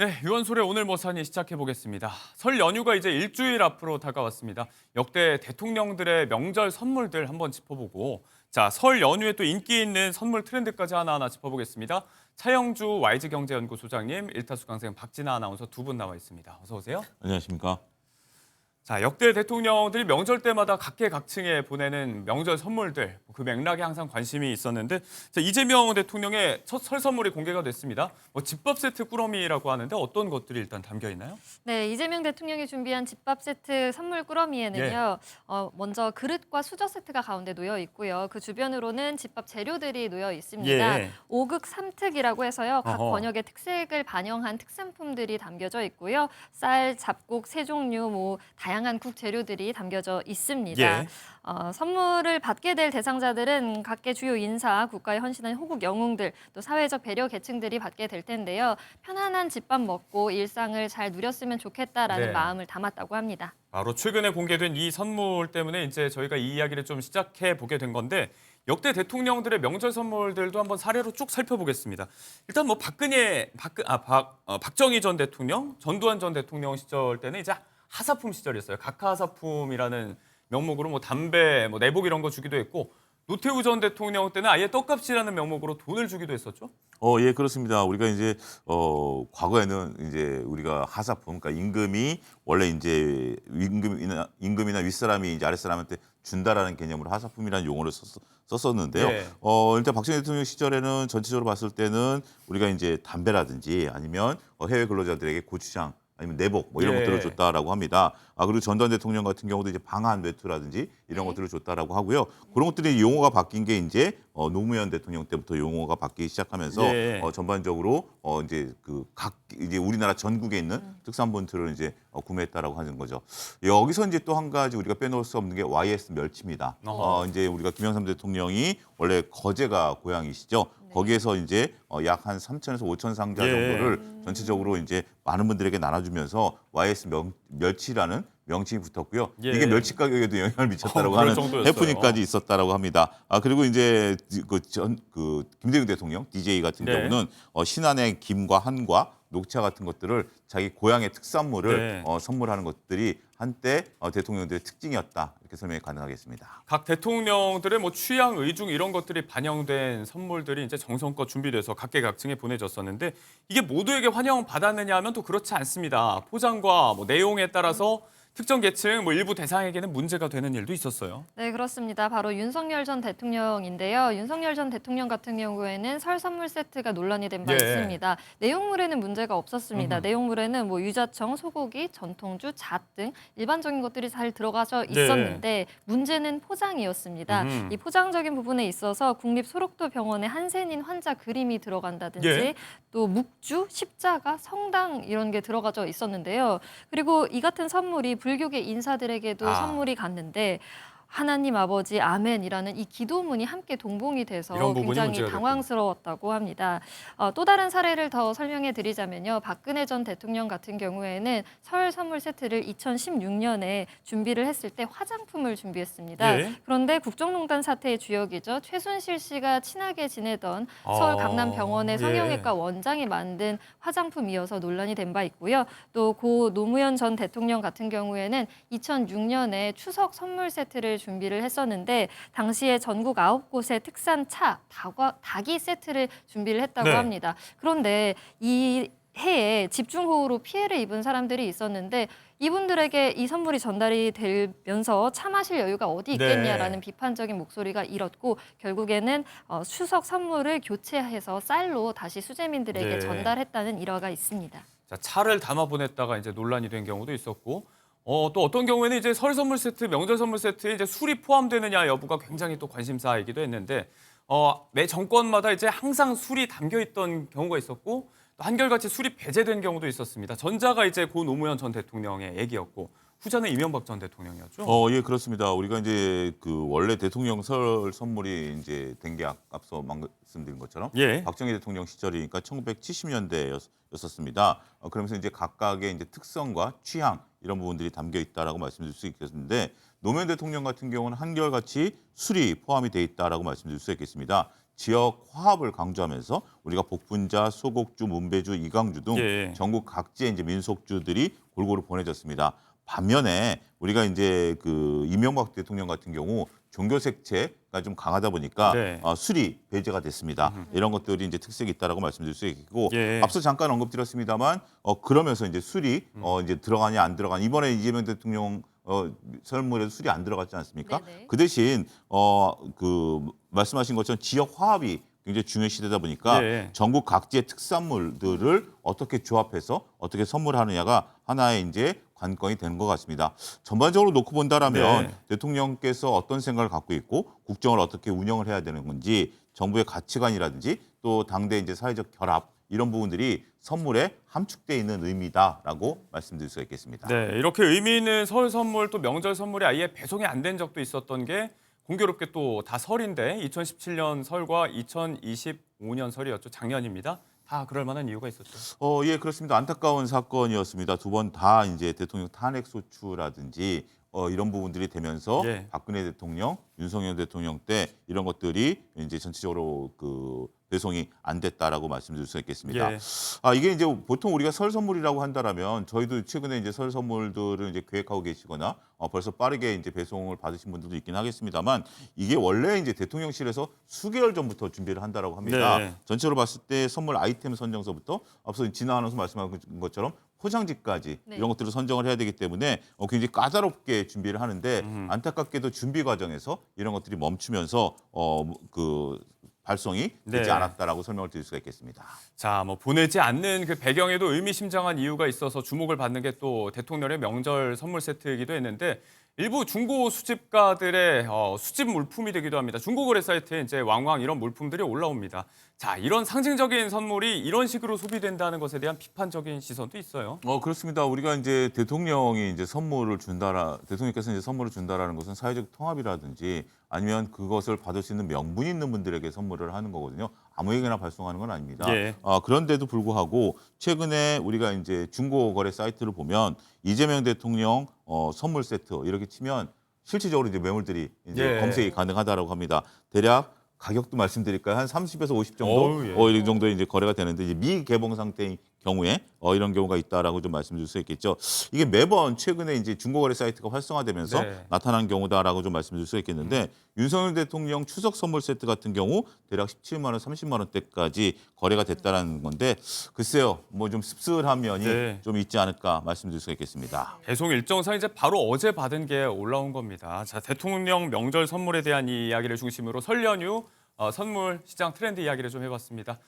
네, 유원솔의 오늘 뭐 사니 시작해 보겠습니다. 설 연휴가 이제 일주일 앞으로 다가왔습니다. 역대 대통령들의 명절 선물들 한번 짚어보고, 자, 설 연휴에 또 인기 있는 선물 트렌드까지 하나하나 짚어보겠습니다. 차영주 YG경제연구 소장님, 일타수 강생 박진아 아나운서 두 분 나와 있습니다. 어서 오세요. 안녕하십니까? 자, 역대 대통령들이 명절 때마다 각계각층에 보내는 명절 선물들, 그 맥락에 항상 관심이 있었는데, 자, 이재명 대통령의 첫 설 선물이 공개가 됐습니다. 뭐 집밥 세트 꾸러미라고 하는데 어떤 것들이 일단 담겨 있나요? 네, 이재명 대통령이 준비한 집밥 세트 선물 꾸러미에는요. 먼저 그릇과 수저 세트가 가운데 놓여 있고요. 그 주변으로는 집밥 재료들이 놓여 있습니다. 예. 5극 3특이라고 해서요. 각 어허. 번역의 특색을 반영한 특산품들이 담겨져 있고요. 쌀, 잡곡, 세 종류, 뭐 다양한 국 재료들이 담겨져 있습니다. 예. 선물을 받게 될 대상자들은 각계 주요 인사, 국가에 헌신한 호국 영웅들, 또 사회적 배려 계층들이 받게 될 텐데요. 편안한 집밥 먹고 일상을 잘 누렸으면 좋겠다라는 네. 마음을 담았다고 합니다. 바로 최근에 공개된 이 선물 때문에 이제 저희가 이 이야기를 좀 시작해 보게 된 건데 역대 대통령들의 명절 선물들도 한번 사례로 쭉 살펴보겠습니다. 일단 뭐 박정희 전 대통령, 전두환 전 대통령 시절 때는 이제 하사품 시절이었어요. 각하하사품이라는 명목으로 뭐 담배, 뭐 내복 이런 거 주기도 했고 노태우 전 대통령 때는 아예 떡값이라는 명목으로 돈을 주기도 했었죠. 예, 그렇습니다. 우리가 이제 과거에는 이제 우리가 하사품, 그러니까 임금이 원래 이제 임금이나 윗사람이 이제 아랫사람한테 준다라는 개념으로 하사품이라는 용어를 썼었는데요. 네. 일단 박정희 대통령 시절에는 전체적으로 봤을 때는 우리가 이제 담배라든지 아니면 해외 근로자들에게 고추장 아니면 내복 뭐 이런 예. 것들을 줬다라고 합니다. 그리고 전두환 대통령 같은 경우도 이제 방한 외투라든지 이런 것들을 줬다라고 하고요. 그런 것들이 용어가 바뀐 게 이제 노무현 대통령 때부터 용어가 바뀌기 시작하면서 예. 전반적으로 이제 이제 우리나라 전국에 있는 특산품들을 이제 구매했다라고 하는 거죠. 여기서 이제 또 한 가지 우리가 빼놓을 수 없는 게 YS 멸치입니다. 어허. 이제 우리가 김영삼 대통령이 원래 거제가 고향이시죠. 거기에서 이제 약 한 3천에서 5천 상자 예. 정도를 전체적으로 이제 많은 분들에게 나눠주면서 YS 멸치라는 명칭이 붙었고요. 예. 이게 멸치 가격에도 영향을 미쳤다라고 그럴 하는 정도였어요. 해프닝까지 있었다라고 합니다. 그리고 이제 김대중 대통령 DJ 같은 네. 경우는 신안의 김과 한과 녹차 같은 것들을 자기 고향의 특산물을 네. 선물하는 것들이 한때 대통령들의 특징이었다 이렇게 설명이 가능하겠습니다. 각 대통령들의 뭐 취향, 의중 이런 것들이 반영된 선물들이 이제 정성껏 준비돼서 각계각층에 보내졌었는데 이게 모두에게 환영받았느냐 하면 또 그렇지 않습니다. 포장과 뭐 내용에 따라서 특정 계층, 뭐 일부 대상에게는 문제가 되는 일도 있었어요. 네, 그렇습니다. 바로 윤석열 전 대통령인데요. 윤석열 전 대통령 같은 경우에는 설 선물 세트가 논란이 된 바 예. 있습니다. 내용물에는 문제가 없었습니다. 음흠. 내용물에는 뭐 유자청, 소고기, 전통주, 잣 등 일반적인 것들이 잘 들어가져 네. 있었는데 문제는 포장이었습니다. 음흠. 이 포장적인 부분에 있어서 국립소록도병원의 한센인 환자 그림이 들어간다든지 예. 또 묵주, 십자가, 성당 이런 게 들어가져 있었는데요. 그리고 이 같은 선물이 불교계 인사들에게도 선물이 갔는데 하나님 아버지 아멘이라는 이 기도문이 함께 동봉이 돼서 이런 부분이 굉장히 문제가 당황스러웠다고 합니다. 또 다른 사례를 더 설명해 드리자면요. 박근혜 전 대통령 같은 경우에는 설 선물 세트를 2016년에 준비를 했을 때 화장품을 준비했습니다. 예. 그런데 국정농단 사태의 주역이죠. 최순실 씨가 친하게 지내던 서울 강남병원의 성형외과 원장이 만든 화장품이어서 논란이 된 바 있고요. 또 고 노무현 전 대통령 같은 경우에는 2006년에 추석 선물 세트를 준비를 했었는데 당시에 전국 9곳의 특산 차, 닭이 세트를 준비를 했다고 네. 합니다. 그런데 이 해에 집중호우로 피해를 입은 사람들이 있었는데 이분들에게 이 선물이 전달이 되면서 차 마실 여유가 어디 있겠냐라는 비판적인 목소리가 일었고 결국에는 추석 선물을 교체해서 쌀로 다시 수재민들에게 네. 전달했다는 일화가 있습니다. 자, 차를 담아 보냈다가 이제 논란이 된 경우도 있었고, 또 어떤 경우에는 이제 설 선물 세트, 명절 선물 세트에 이제 술이 포함되느냐 여부가 굉장히 또 관심사이기도 했는데, 매 정권마다 이제 항상 술이 담겨 있던 경우가 있었고, 또 한결같이 술이 배제된 경우도 있었습니다. 전자가 이제 고 노무현 전 대통령의 얘기였고, 후자는 이명박 전 대통령이었죠. 예, 그렇습니다. 우리가 이제 그 원래 대통령 설 선물이 이제 된 게 앞서 말씀드린 것처럼 예. 박정희 대통령 시절이니까 1970년대였었습니다. 그러면서 이제 각각의 이제 특성과 취향 이런 부분들이 담겨 있다라고 말씀드릴 수 있겠는데 노무현 대통령 같은 경우는 한결같이 술이 포함이 돼 있다라고 말씀드릴 수 있겠습니다. 지역 화합을 강조하면서 우리가 복분자, 소곡주, 문배주, 이강주 등 예. 전국 각지의 이제 민속주들이 골고루 보내졌습니다. 반면에 우리가 이제 그 이명박 대통령 같은 경우 종교 색채가 좀 강하다 보니까 네. 술이 배제가 됐습니다. 이런 것들이 이제 특색이 있다라고 말씀드릴 수 있고 예. 앞서 잠깐 언급드렸습니다만 그러면서 이제 술이 이제 들어가냐 안 들어가냐 이번에 이재명 대통령 설문에도 술이 안 들어갔지 않습니까? 네네. 그 대신 그 말씀하신 것처럼 지역 화합이 굉장히 중요한 시대다 보니까 예. 전국 각지의 특산물들을 어떻게 조합해서 어떻게 선물하느냐가 하나의 이제 관건이 되는 것 같습니다. 전반적으로 놓고 본다라면 네. 대통령께서 어떤 생각을 갖고 있고 국정을 어떻게 운영을 해야 되는 건지 정부의 가치관이라든지 또 당대 이제 사회적 결합 이런 부분들이 선물에 함축돼 있는 의미다라고 말씀드릴 수가 있겠습니다. 네, 이렇게 의미 있는 설 선물 또 명절 선물이 아예 배송이 안 된 적도 있었던 게 공교롭게 또 다 설인데 2017년 설과 2025년 설이었죠. 작년입니다. 다 그럴 만한 이유가 있었죠. 예, 그렇습니다. 안타까운 사건이었습니다. 두 번 다 이제 대통령 탄핵 소추라든지 이런 부분들이 되면서 예. 박근혜 대통령, 윤석열 대통령 때 이런 것들이 이제 전체적으로 그 배송이 안 됐다라고 말씀드릴 수 있겠습니다. 예. 이게 이제 보통 우리가 설 선물이라고 한다라면 저희도 최근에 이제 설 선물들을 이제 계획하고 계시거나 벌써 빠르게 이제 배송을 받으신 분들도 있긴 하겠습니다만 이게 원래 이제 대통령실에서 수개월 전부터 준비를 한다라고 합니다. 네. 전체로 봤을 때 선물 아이템 선정서부터 앞서 진아 아나운서 말씀하신 것처럼 포장지까지 네. 이런 것들을 선정을 해야 되기 때문에 굉장히 까다롭게 준비를 하는데 안타깝게도 준비 과정에서 이런 것들이 멈추면서 그 발송이 되지 네. 않았다라고 설명을 드릴 수가 있겠습니다. 자, 뭐 보내지 않는 그 배경에도 의미심장한 이유가 있어서 주목을 받는 게 또 대통령의 명절 선물 세트이기도 했는데 일부 중고 수집가들의 수집 물품이 되기도 합니다. 중고 거래 사이트에 이제 왕왕 이런 물품들이 올라옵니다. 자, 이런 상징적인 선물이 이런 식으로 소비된다는 것에 대한 비판적인 시선도 있어요. 그렇습니다. 우리가 이제 대통령이 이제 대통령께서 이제 선물을 준다라는 것은 사회적 통합이라든지 아니면 그것을 받을 수 있는 명분 있는 분들에게 선물을 하는 거거든요. 아무에게나 발송하는 건 아닙니다. 예. 그런데도 불구하고 최근에 우리가 이제 중고 거래 사이트를 보면 이재명 대통령 선물 세트 이렇게 치면 실질적으로 이제 매물들이 이제 예. 검색이 가능하다라고 합니다. 대략 가격도 말씀드릴까요? 한 30에서 50 정도 어우, 예. 이 정도의 이제 거래가 되는데 이제 미개봉 상태인 경우에 이런 경우가 있다라고 좀 말씀드릴 수 있겠죠. 이게 매번 최근에 이제 중고거래 사이트가 활성화되면서 네. 나타난 경우다라고 좀 말씀드릴 수 있겠는데 윤석열 대통령 추석 선물 세트 같은 경우 대략 17만 원, 30만 원대까지 거래가 됐다라는 건데 글쎄요, 뭐 좀 씁쓸한 면이 네. 좀 있지 않을까 말씀드릴 수 있겠습니다. 배송 일정상 이제 바로 어제 받은 게 올라온 겁니다. 자, 대통령 명절 선물에 대한 이야기를 중심으로 설 연휴 선물 시장 트렌드 이야기를 좀 해봤습니다.